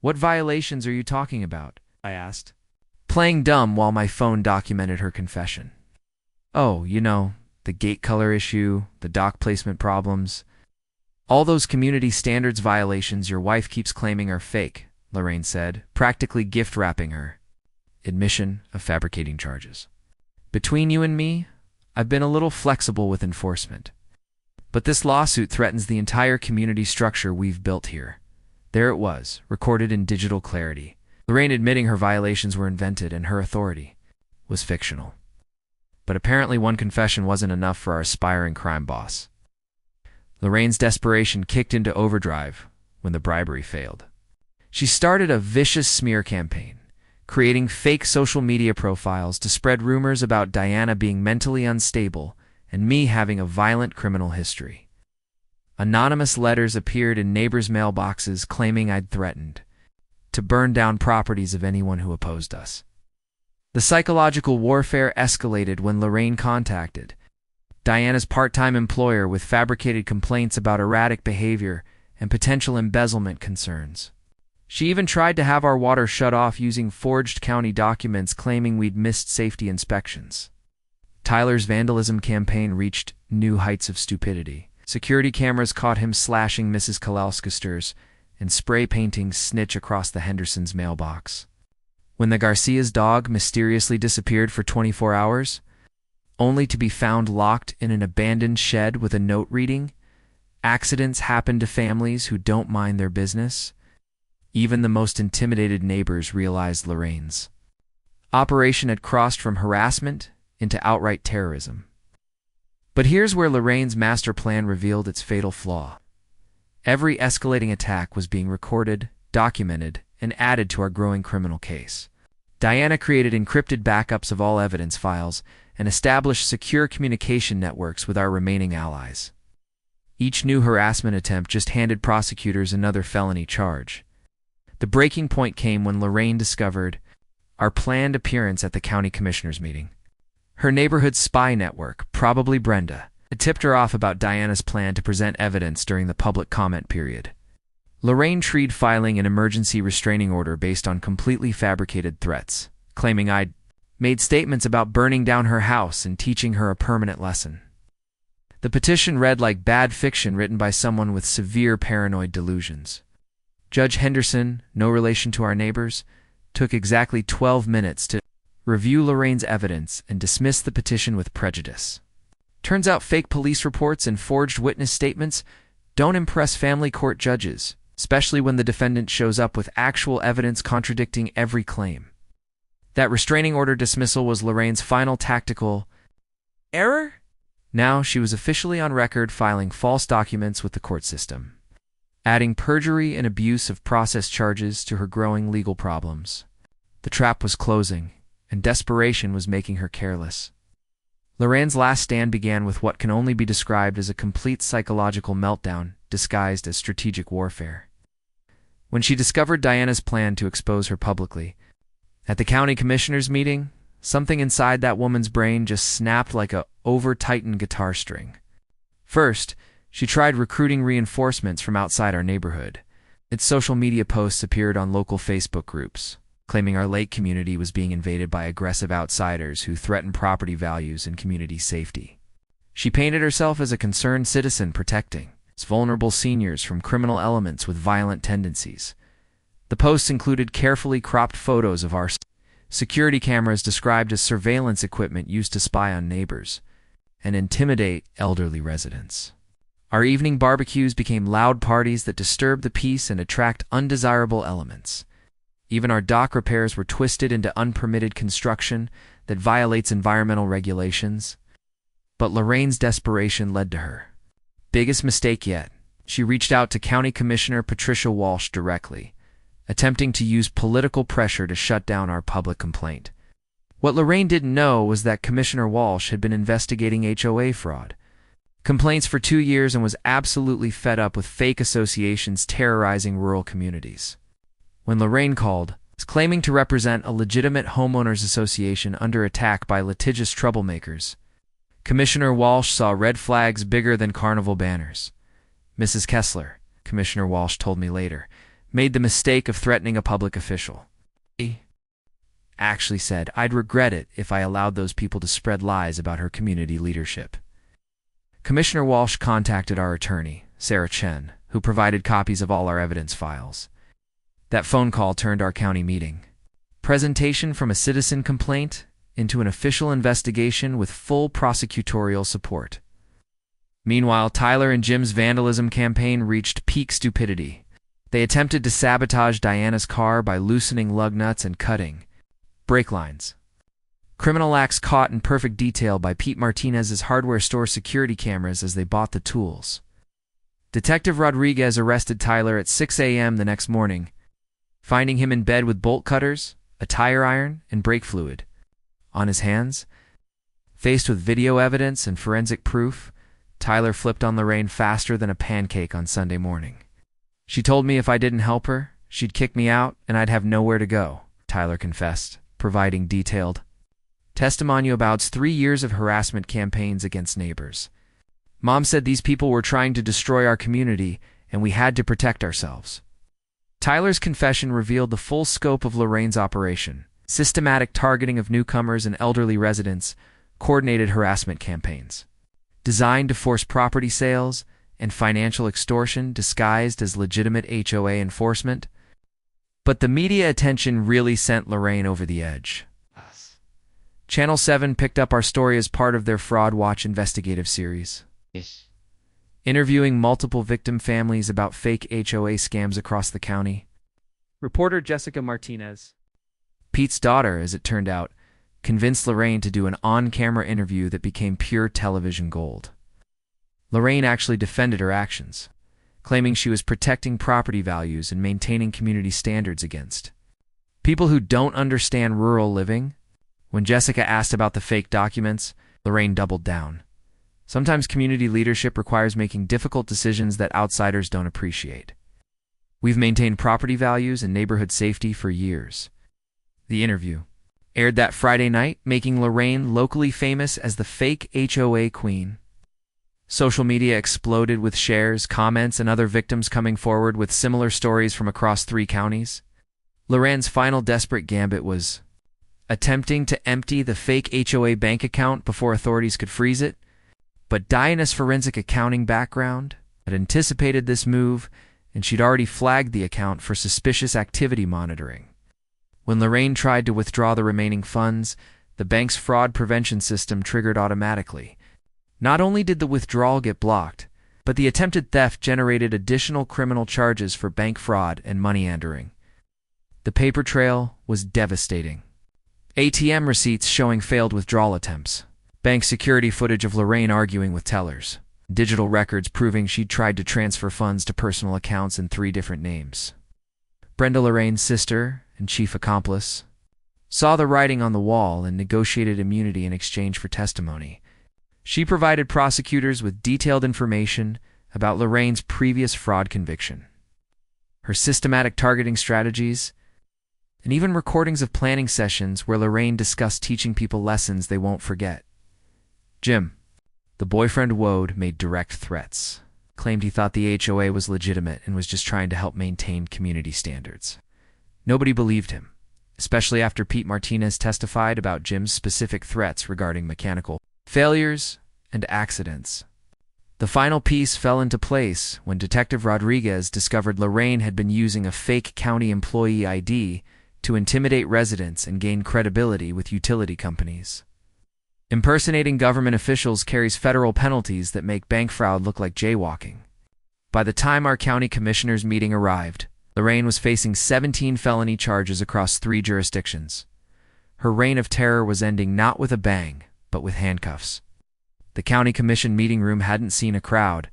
A: What violations are you talking about? I asked, playing dumb while my phone documented her confession. Oh, the gate color issue, the dock placement problems. All those community standards violations your wife keeps claiming are fake, Lorraine said, practically gift-wrapping her admission of fabricating charges. Between you and me, I've been a little flexible with enforcement. But this lawsuit threatens the entire community structure we've built here. There it was, recorded in digital clarity. Lorraine admitting her violations were invented and her authority was fictional. But apparently one confession wasn't enough for our aspiring crime boss. Lorraine's desperation kicked into overdrive when the bribery failed. She started a vicious smear campaign, creating fake social media profiles to spread rumors about Diana being mentally unstable and me having a violent criminal history. Anonymous letters appeared in neighbors' mailboxes claiming I'd threatened to burn down properties of anyone who opposed us. The psychological warfare escalated when Lorraine contacted Diana's part-time employer with fabricated complaints about erratic behavior and potential embezzlement concerns. She even tried to have our water shut off using forged county documents claiming we'd missed safety inspections. Tyler's vandalism campaign reached new heights of stupidity. Security cameras caught him slashing Mrs. Kalalskisters and spray painting snitch across the Hendersons' mailbox. When the Garcia's dog mysteriously disappeared for 24 hours, only to be found locked in an abandoned shed with a note reading, "Accidents happen to families who don't mind their business," even the most intimidated neighbors realized Lorraine's operation had crossed from harassment into outright terrorism. But here's where Lorraine's master plan revealed its fatal flaw. Every escalating attack was being recorded, documented, and added to our growing criminal case. Diana created encrypted backups of all evidence files and established secure communication networks with our remaining allies. Each new harassment attempt just handed prosecutors another felony charge. The breaking point came when Lorraine discovered our planned appearance at the county commissioners' meeting. Her neighborhood spy network, probably Brenda, had tipped her off about Diana's plan to present evidence during the public comment period. Lorraine tried filing an emergency restraining order based on completely fabricated threats, claiming I'd made statements about burning down her house and teaching her a permanent lesson. The petition read like bad fiction written by someone with severe paranoid delusions. Judge Henderson, no relation to our neighbors, took exactly 12 minutes to review Lorraine's evidence and dismiss the petition with prejudice. Turns out fake police reports and forged witness statements don't impress family court judges, especially when the defendant shows up with actual evidence contradicting every claim. That restraining order dismissal was Lorraine's final tactical error. Now she was officially on record filing false documents with the court system, adding perjury and abuse of process charges to her growing legal problems. The trap was closing, and desperation was making her careless. Lorraine's last stand began with what can only be described as a complete psychological meltdown disguised as strategic warfare. When she discovered Diana's plan to expose her publicly, at the county commissioners' meeting, something inside that woman's brain just snapped like a over-tightened guitar string. First, she tried recruiting reinforcements from outside our neighborhood. Its social media posts appeared on local Facebook groups, claiming our lake community was being invaded by aggressive outsiders who threatened property values and community safety. She painted herself as a concerned citizen protecting vulnerable seniors from criminal elements with violent tendencies. The posts included carefully cropped photos of our security cameras described as surveillance equipment used to spy on neighbors and intimidate elderly residents. Our evening barbecues became loud parties that disturbed the peace and attract undesirable elements. Even our dock repairs were twisted into unpermitted construction that violates environmental regulations. But Lorraine's desperation led to her biggest mistake yet. She reached out to County Commissioner Patricia Walsh directly, attempting to use political pressure to shut down our public complaint. What Lorraine didn't know was that Commissioner Walsh had been investigating HOA fraud, complaints for 2 years, and was absolutely fed up with fake associations terrorizing rural communities. When Lorraine called, claiming to represent a legitimate homeowners association under attack by litigious troublemakers, Commissioner Walsh saw red flags bigger than carnival banners. Mrs. Kessler, Commissioner Walsh told me later, made the mistake of threatening a public official. He actually said, "I'd regret it if I allowed those people to spread lies about her community leadership." Commissioner Walsh contacted our attorney, Sarah Chen, who provided copies of all our evidence files. That phone call turned our county meeting presentation from a citizen complaint into an official investigation with full prosecutorial support. Meanwhile, Tyler and Jim's vandalism campaign reached peak stupidity. They attempted to sabotage Diana's car by loosening lug nuts and cutting brake lines. Criminal acts caught in perfect detail by Pete Martinez's hardware store security cameras as they bought the tools. Detective Rodriguez arrested Tyler at 6 a.m. the next morning, finding him in bed with bolt cutters, a tire iron, and brake fluid on his hands. Faced with video evidence and forensic proof, Tyler flipped on Lorraine faster than a pancake on Sunday morning. "She told me if I didn't help her, she'd kick me out and I'd have nowhere to go," Tyler confessed, providing detailed testimony about 3 years of harassment campaigns against neighbors. "Mom said these people were trying to destroy our community and we had to protect ourselves." Tyler's confession revealed the full scope of Lorraine's operation: systematic targeting of newcomers and elderly residents, coordinated harassment campaigns designed to force property sales, and financial extortion disguised as legitimate HOA enforcement. But the media attention really sent Lorraine over the edge. Channel 7 picked up our story as part of their Fraud Watch investigative series, interviewing multiple victim families about fake HOA scams across the county. Reporter Jessica Martinez, Pete's daughter, as it turned out, convinced Lorraine to do an on-camera interview that became pure television gold. Lorraine actually defended her actions, claiming she was protecting property values and maintaining community standards against people who don't understand rural living. When Jessica asked about the fake documents, Lorraine doubled down. Sometimes community leadership requires making difficult decisions that outsiders don't appreciate. "We've maintained property values and neighborhood safety for years." The interview aired that Friday night, making Lorraine locally famous as the fake HOA queen. Social media exploded with shares, comments, and other victims coming forward with similar stories from across 3 counties. Lorraine's final desperate gambit was attempting to empty the fake HOA bank account before authorities could freeze it. But Diana's forensic accounting background had anticipated this move, and she'd already flagged the account for suspicious activity monitoring. When Lorraine tried to withdraw the remaining funds, the bank's fraud prevention system triggered automatically. Not only did the withdrawal get blocked, but the attempted theft generated additional criminal charges for bank fraud and money laundering. The paper trail was devastating. ATM receipts showing failed withdrawal attempts, bank security footage of Lorraine arguing with tellers, digital records proving she'd tried to transfer funds to personal accounts in 3 different names. Brenda, Lorraine's sister and chief accomplice, saw the writing on the wall and negotiated immunity in exchange for testimony. She provided prosecutors with detailed information about Lorraine's previous fraud conviction, her systematic targeting strategies, and even recordings of planning sessions where Lorraine discussed teaching people lessons they won't forget. Jim, the boyfriend Wode, made direct threats, claimed he thought the HOA was legitimate and was just trying to help maintain community standards. Nobody believed him, especially after Pete Martinez testified about Jim's specific threats regarding mechanical failures and accidents. The final piece fell into place when Detective Rodriguez discovered Lorraine had been using a fake county employee ID to intimidate residents and gain credibility with utility companies. Impersonating government officials carries federal penalties that make bank fraud look like jaywalking. By the time our county commissioners' meeting arrived, Lorraine was facing 17 felony charges across 3 jurisdictions. Her reign of terror was ending not with a bang, but with handcuffs. The county commission meeting room hadn't seen a crowd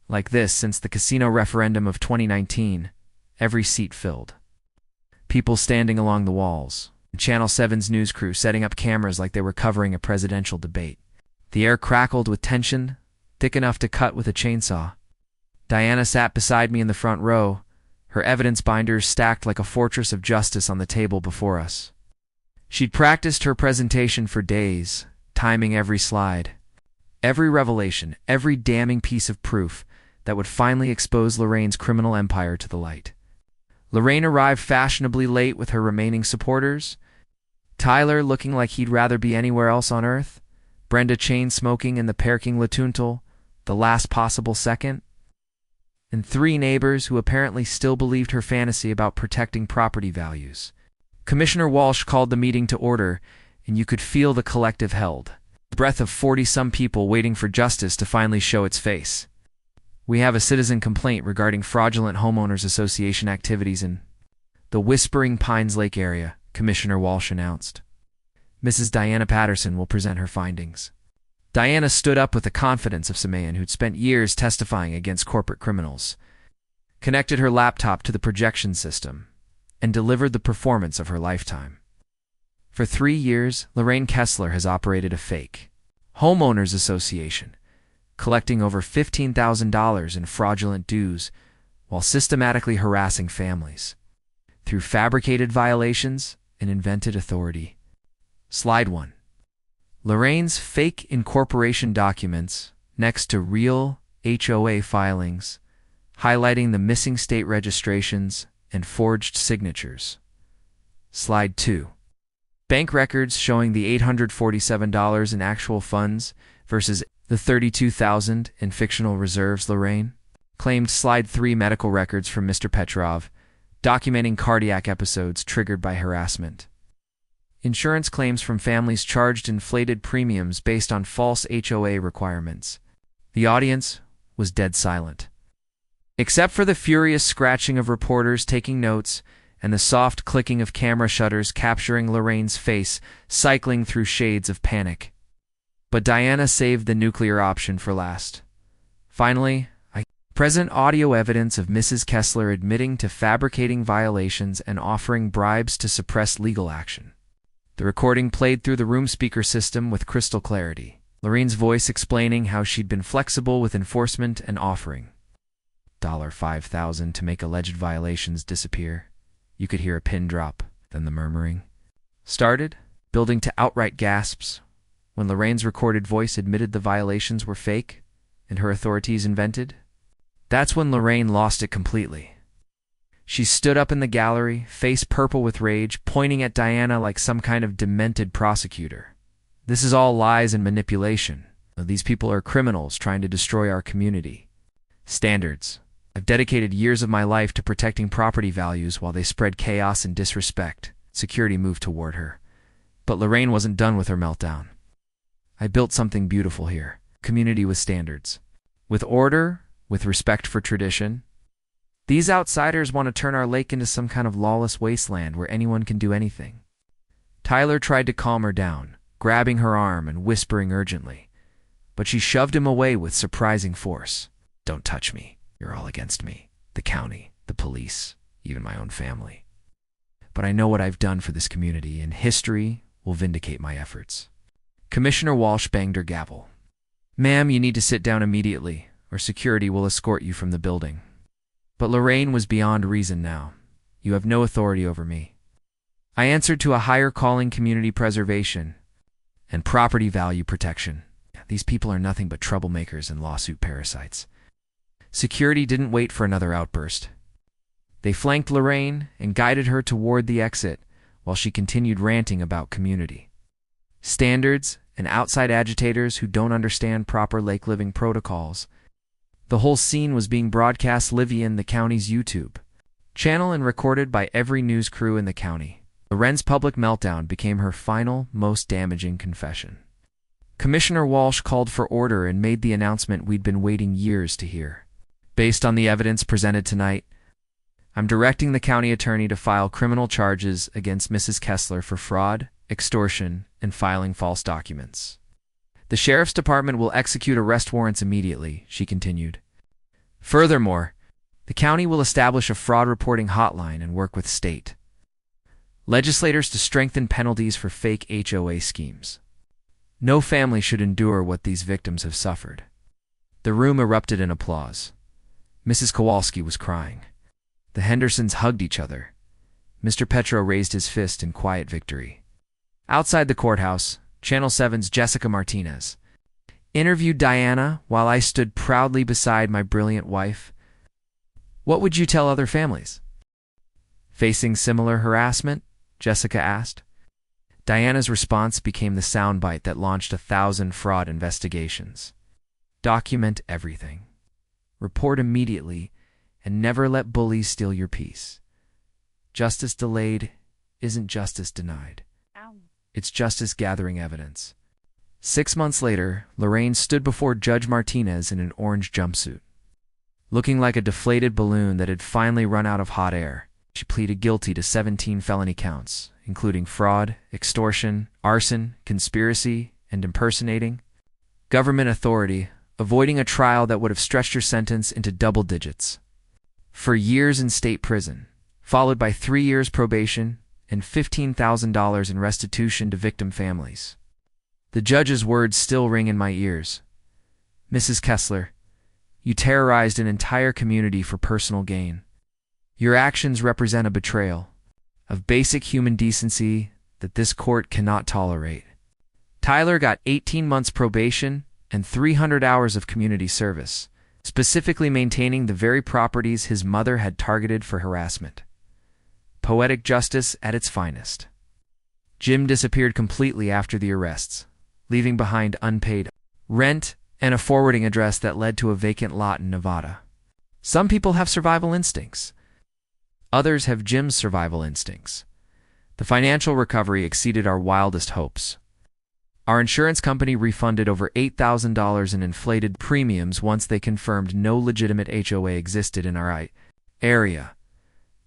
A: like this since the casino referendum of 2019, every seat filled. People standing along the walls, Channel 7's news crew setting up cameras like they were covering a presidential debate. The air crackled with tension, thick enough to cut with a chainsaw. Diana sat beside me in the front row, her evidence binders stacked like a fortress of justice on the table before us. She'd practiced her presentation for days, timing every slide, Every revelation, every damning piece of proof that would finally expose Lorraine's criminal empire to the light. Lorraine arrived fashionably late with her remaining supporters. Tyler looking like he'd rather be anywhere else on Earth. Brenda chain-smoking in the parking latuntal, the last possible second. And 3 neighbors who apparently still believed her fantasy about protecting property values. Commissioner Walsh called the meeting to order, and you could feel the collective held. The breath of 40-some people waiting for justice to finally show its face. We have a citizen complaint regarding fraudulent homeowners association activities in the Whispering Pines Lake area, Commissioner Walsh announced. Mrs. Diana Patterson will present her findings. Diana stood up with the confidence of some man who'd spent years testifying against corporate criminals, connected her laptop to the projection system, and delivered the performance of her lifetime. For 3 years, Lorraine Kessler has operated a fake homeowners association, collecting over $15,000 in fraudulent dues while systematically harassing families through fabricated violations and invented authority. Slide 1. Lorraine's fake incorporation documents next to real HOA filings, highlighting the missing state registrations and forged signatures. Slide 2. Bank records showing the $847 in actual funds versus the $32,000 in fictional reserves. Lorraine claimed. Slide 3. Medical records from Mr. Petrov, documenting cardiac episodes triggered by harassment. Insurance claims from families charged inflated premiums based on false HOA requirements. The audience was dead silent, except for the furious scratching of reporters taking notes and the soft clicking of camera shutters capturing Lorraine's face cycling through shades of panic. But Diana saved the nuclear option for last. Finally, present audio evidence of Mrs. Kessler admitting to fabricating violations and offering bribes to suppress legal action. The recording played through the room speaker system with crystal clarity. Lorraine's voice explaining how she'd been flexible with enforcement and offering $5,000 to make alleged violations disappear. You could hear a pin drop, then the murmuring started, building to outright gasps, when Lorraine's recorded voice admitted the violations were fake and her authorities invented. That's when Lorraine lost it completely. She stood up in the gallery, face purple with rage, pointing at Diana like some kind of demented prosecutor. This is all lies and manipulation. These people are criminals trying to destroy our community. Standards. I've dedicated years of my life to protecting property values while they spread chaos and disrespect. Security moved toward her. But Lorraine wasn't done with her meltdown. I built something beautiful here. Community with standards. With order, with respect for tradition. These outsiders want to turn our lake into some kind of lawless wasteland where anyone can do anything. Tyler tried to calm her down, grabbing her arm and whispering urgently. But she shoved him away with surprising force. Don't touch me. You're all against me. The county, the police, even my own family. But I know what I've done for this community, and history will vindicate my efforts. Commissioner Walsh banged her gavel. Ma'am, you need to sit down immediately, or security will escort you from the building. But Lorraine was beyond reason now. You have no authority over me. I answered to a higher calling: community preservation and property value protection. These people are nothing but troublemakers and lawsuit parasites. Security didn't wait for another outburst. They flanked Lorraine and guided her toward the exit while she continued ranting about community standards and outside agitators who don't understand proper lake living protocols. The whole scene was being broadcast live in the county's YouTube channel and recorded by every news crew in the county. Lorraine's public meltdown became her final, most damaging confession. Commissioner Walsh called for order and made the announcement we'd been waiting years to hear. Based on the evidence presented tonight, I'm directing the county attorney to file criminal charges against Mrs. Kessler for fraud, extortion, and filing false documents. The sheriff's department will execute arrest warrants immediately, she continued. Furthermore, the county will establish a fraud reporting hotline and work with state legislators to strengthen penalties for fake HOA schemes. No family should endure what these victims have suffered. The room erupted in applause. Mrs. Kowalski was crying. The Hendersons hugged each other. Mr. Petro raised his fist in quiet victory. Outside the courthouse, Channel 7's Jessica Martinez, Interviewed Diana while I stood proudly beside my brilliant wife. What would you tell other families facing similar harassment? Jessica asked. Diana's response became the soundbite that launched 1,000 fraud investigations. Document everything. Report immediately, and never let bullies steal your peace. Justice delayed isn't justice denied. It's justice gathering evidence. 6 months later, Lorraine stood before Judge Martinez in an orange jumpsuit. Looking like a deflated balloon that had finally run out of hot air, she pleaded guilty to 17 felony counts, including fraud, extortion, arson, conspiracy, and impersonating government authority, avoiding a trial that would have stretched her sentence into double digits. For years in state prison, followed by 3 years probation and $15,000 in restitution to victim families. The judge's words still ring in my ears. Mrs. Kessler, you terrorized an entire community for personal gain. Your actions represent a betrayal of basic human decency that this court cannot tolerate. Tyler got 18 months probation and 300 hours of community service, specifically maintaining the very properties his mother had targeted for harassment. Poetic justice at its finest. Jim disappeared completely after the arrests, leaving behind unpaid rent and a forwarding address that led to a vacant lot in Nevada. Some people have survival instincts. Others have Jim's survival instincts. The financial recovery exceeded our wildest hopes. Our insurance company refunded over $8,000 in inflated premiums once they confirmed no legitimate HOA existed in our area.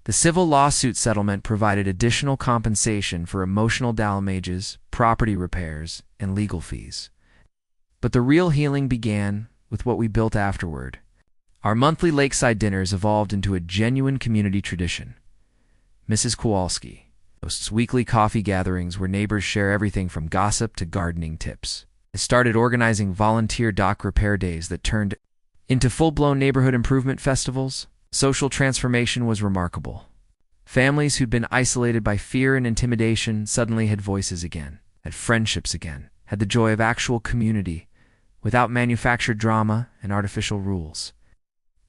A: The civil lawsuit settlement provided additional compensation for emotional damages, property repairs, and legal fees. But the real healing began with what we built afterward. Our monthly lakeside dinners evolved into a genuine community tradition. Mrs. Kowalski hosts weekly coffee gatherings where neighbors share everything from gossip to gardening tips. I started organizing volunteer dock repair days that turned into full-blown neighborhood improvement festivals. Social transformation was remarkable. Families who'd been isolated by fear and intimidation suddenly had voices again, had friendships again, had the joy of actual community, without manufactured drama and artificial rules.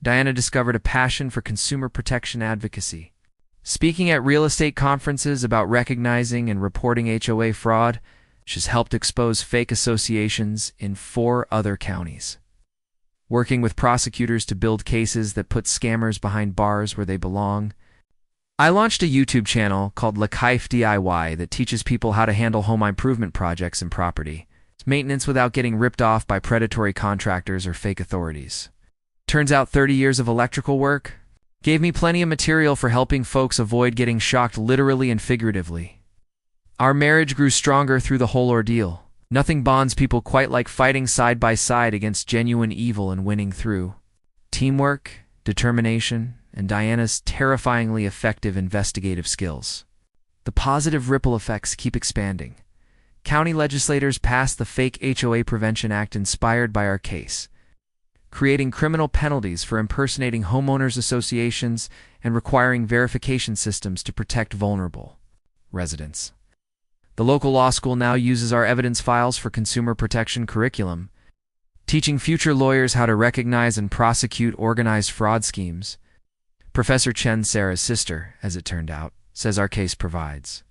A: Diana discovered a passion for consumer protection advocacy. Speaking at real estate conferences about recognizing and reporting HOA fraud, she's helped expose fake associations in 4 other counties. Working with prosecutors to build cases that put scammers behind bars where they belong. I launched a YouTube channel called La Kife DIY that teaches people how to handle home improvement projects and property maintenance without getting ripped off by predatory contractors or fake authorities. Turns out 30 years of electrical work gave me plenty of material for helping folks avoid getting shocked literally and figuratively. Our marriage grew stronger through the whole ordeal. Nothing bonds people quite like fighting side by side against genuine evil and winning through. Teamwork, determination, and Diana's terrifyingly effective investigative skills. The positive ripple effects keep expanding. County legislators passed the Fake HOA Prevention Act inspired by our case, creating criminal penalties for impersonating homeowners associations and requiring verification systems to protect vulnerable residents. The local law school now uses our evidence files for consumer protection curriculum, teaching future lawyers how to recognize and prosecute organized fraud schemes. Professor Chen, Sarah's sister, as it turned out, says our case provides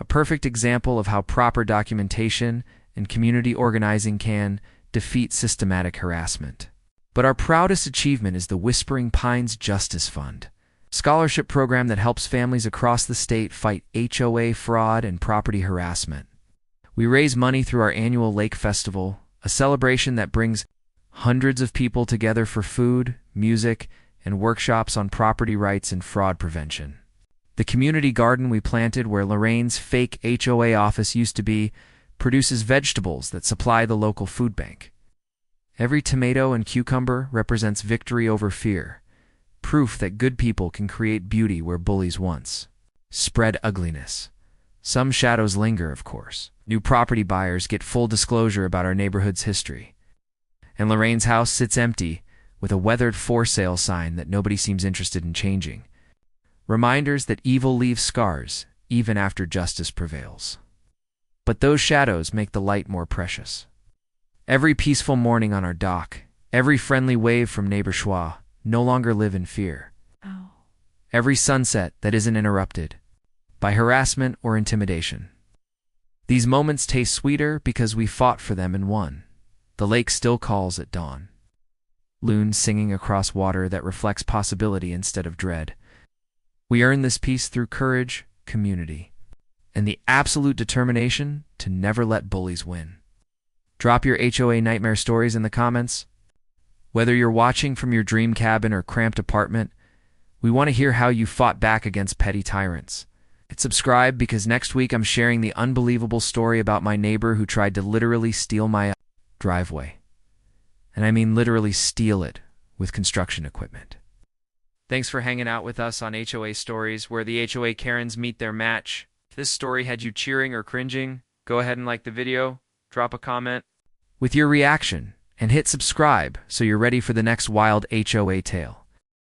A: a perfect example of how proper documentation and community organizing can defeat systematic harassment. But our proudest achievement is the Whispering Pines Justice Fund, scholarship program that helps families across the state fight HOA fraud and property harassment. We raise money through our annual Lake Festival, a celebration that brings hundreds of people together for food, music, and workshops on property rights and fraud prevention. The community garden we planted where Lorraine's fake HOA office used to be produces vegetables that supply the local food bank. Every tomato and cucumber represents victory over fear, proof that good people can create beauty where bullies once spread ugliness. Some shadows linger, of course. New property buyers get full disclosure about our neighborhood's history. And Lorraine's house sits empty with a weathered for sale sign that nobody seems interested in changing. Reminders that evil leaves scars even after justice prevails. But those shadows make the light more precious. Every peaceful morning on our dock, every friendly wave from neighbor HOA, no longer live in fear.
B: Oh.
A: Every sunset that isn't interrupted by harassment or intimidation. These moments taste sweeter because we fought for them and won. The lake still calls at dawn. Loons singing across water that reflects possibility instead of dread. We earn this peace through courage, community, and the absolute determination to never let bullies win. Drop your HOA nightmare stories in the comments. Whether you're watching from your dream cabin or cramped apartment, we want to hear how you fought back against petty tyrants. Hit subscribe because next week I'm sharing the unbelievable story about my neighbor who tried to literally steal my driveway. And I mean literally steal it with construction equipment. Thanks for hanging out with us on HOA Stories, where the HOA Karens meet their match. If this story had you cheering or cringing, go ahead and like the video, drop a comment with your reaction, and hit subscribe so you're ready for the next wild HOA tale.